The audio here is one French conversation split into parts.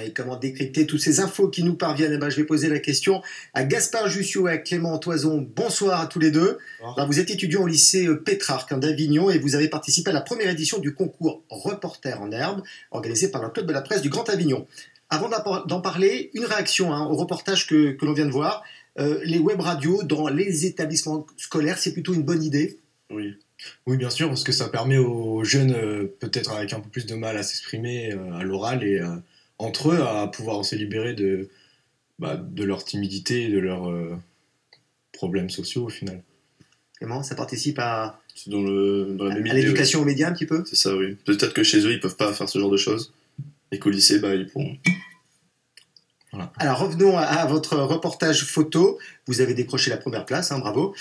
Et comment décrypter toutes ces infos qui nous parviennent? Je vais poser la question à Gaspard Jussieu et à Clément Toison. Bonsoir à tous les deux. Alors, vous êtes étudiant au lycée Pétrarque d'Avignon et vous avez participé à la première édition du concours Reporter en herbe organisé par le Club de la presse du Grand Avignon. Avant d'en parler, une réaction au reportage que l'on vient de voir. Les web radios dans les établissements scolaires, c'est plutôt une bonne idée? Oui. Oui, bien sûr, parce que ça permet aux jeunes, peut-être avec un peu plus de mal à s'exprimer à l'oral et entre eux à pouvoir se libérer de leur timidité et de leurs problèmes sociaux au final. Comment ça participe à l'éducation aux médias un petit peu? C'est ça, oui. Peut-être que chez eux, ils peuvent pas faire ce genre de choses et qu'au lycée, ils pourront. Voilà. Alors revenons à votre reportage photo. Vous avez décroché la première place, bravo.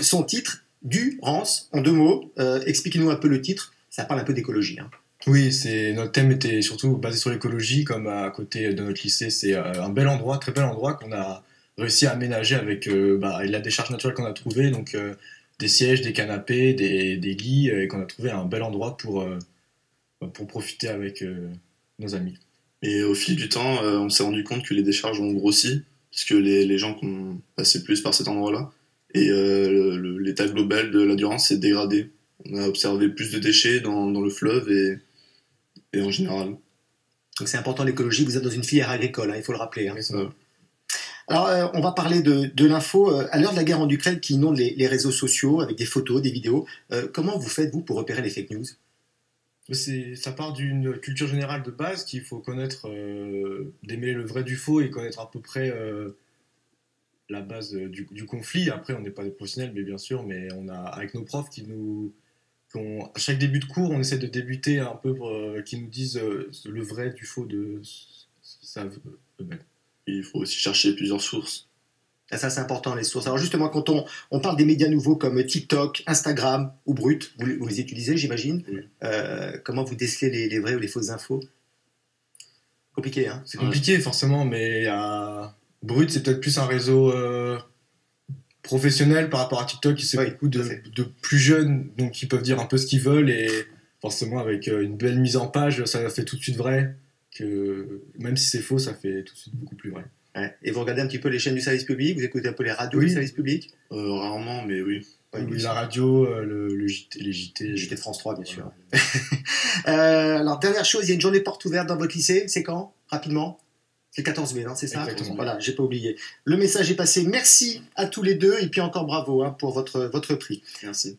Son titre, Durance, en 2 mots. Expliquez-nous un peu le titre. Ça parle un peu d'écologie. Oui, notre thème était surtout basé sur l'écologie, comme à côté de notre lycée. C'est un bel endroit, très bel endroit qu'on a réussi à aménager avec la décharge naturelle qu'on a trouvée, donc des sièges, des canapés, des lits, et qu'on a trouvé un bel endroit pour profiter avec nos amis. Et au fil du temps, on s'est rendu compte que les décharges ont grossi, puisque les gens passaient plus par cet endroit-là, et l'état global de la Durance s'est dégradé. On a observé plus de déchets dans le fleuve et en général. Donc c'est important l'écologie, vous êtes dans une filière agricole, il faut le rappeler. Alors on va parler de l'info. À l'heure de la guerre en Ukraine qui inonde les réseaux sociaux avec des photos, des vidéos, comment vous faites-vous pour repérer les fake news? Ça part d'une culture générale de base qu'il faut connaître, démêler le vrai du faux et connaître à peu près la base du conflit. Après, on n'est pas des professionnels, mais bien sûr, mais on a avec nos profs à chaque début de cours, on essaie de débuter un peu qui nous disent le vrai du faux de ce qu'ils savent eux-mêmes. Il faut aussi chercher plusieurs sources. Ça, c'est important, les sources. Alors justement, quand on parle des médias nouveaux comme TikTok, Instagram ou Brut, vous les utilisez, j'imagine. Oui. Comment vous décelez les vraies ou les fausses infos? Compliqué, C'est compliqué, forcément, mais Brut, c'est peut-être plus un réseau professionnel par rapport à TikTok, qui c'est beaucoup de plus jeunes, donc qui peuvent dire un peu ce qu'ils veulent, et forcément, avec une belle mise en page, ça fait tout de suite vrai, que même si c'est faux, ça fait tout de suite beaucoup plus vrai. Ouais. Et vous regardez un petit peu les chaînes du service public, vous écoutez un peu les radios du service public? Rarement, mais oui. La radio, les JT. Le JT de France 3, bien sûr. Alors, dernière chose, il y a une journée porte ouverte dans votre lycée, c'est quand? Rapidement? C'est le 14 mai, c'est ça? Exactement. Voilà, j'ai pas oublié. Le message est passé. Merci à tous les deux, et puis encore bravo pour votre prix. Merci.